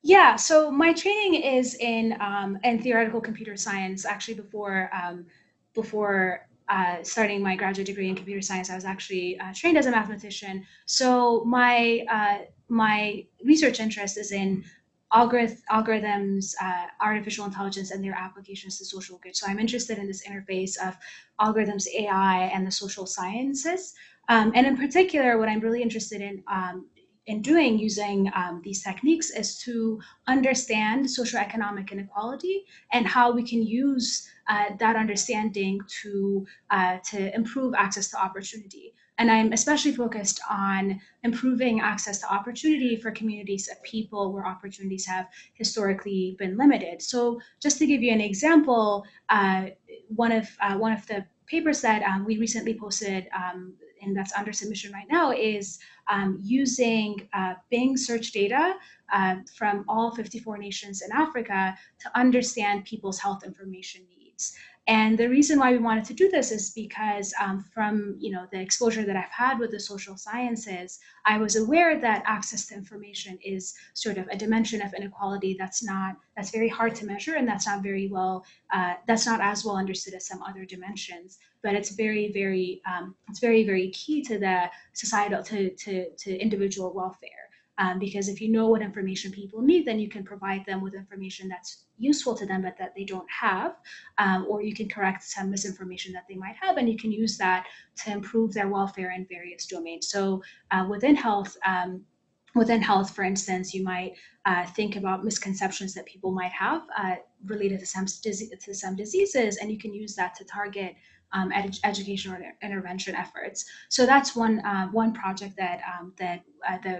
Yeah, so my training is in theoretical computer science. Actually, before starting my graduate degree in computer science, I was actually trained as a mathematician. So my research interest is in algorithms, artificial intelligence, and their applications to social good. So I'm interested in this interface of algorithms, AI, and the social sciences. And in particular, what I'm really interested in doing using these techniques is to understand socioeconomic inequality and how we can use that understanding to improve access to opportunity. And I'm especially focused on improving access to opportunity for communities of people where opportunities have historically been limited. So, just to give you an example, one of the papers that we recently posted, and that's under submission right now, is using Bing search data from all 54 nations in Africa to understand people's health information needs. And the reason why we wanted to do this is because from the exposure that I've had with the social sciences, I was aware that access to information is sort of a dimension of inequality that's very hard to measure, and that's not as well understood as some other dimensions. But it's very key to the societal to individual welfare. Because if you know what information people need, then you can provide them with information that's useful to them, but that they don't have, or you can correct some misinformation that they might have, and you can use that to improve their welfare in various domains. So within health, for instance, you might think about misconceptions that people might have related to some diseases, and you can use that to target education or intervention efforts. So that's one project that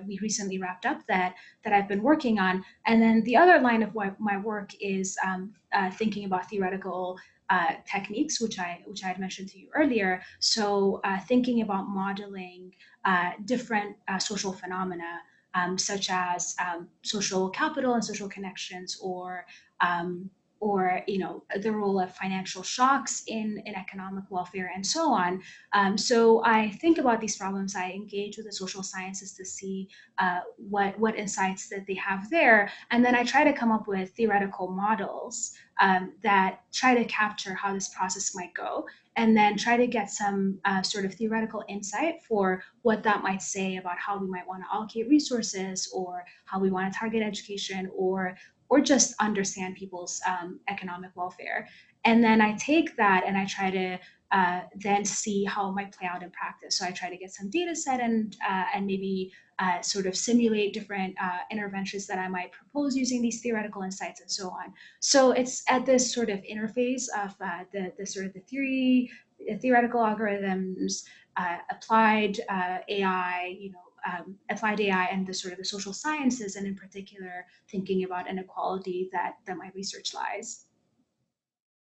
we recently wrapped up that I've been working on. And then the other line of my work is thinking about theoretical techniques, which I had mentioned to you earlier. So thinking about modeling different social phenomena, such as social capital and social connections, um, or the role of financial shocks in economic welfare and so on. So I think about these problems. I engage with the social sciences to see what insights that they have there, and then I try to come up with theoretical models that try to capture how this process might go, and then try to get some sort of theoretical insight for what that might say about how we might want to allocate resources, or how we want to target education, or just understand people's economic welfare. And then I take that and I try to then see how it might play out in practice. So I try to get some data set and maybe sort of simulate different interventions that I might propose using these theoretical insights and so on. So it's at this sort of interface of the sort of the theoretical algorithms, applied AI, applied AI, and the sort of the social sciences, and in particular thinking about inequality that my research lies.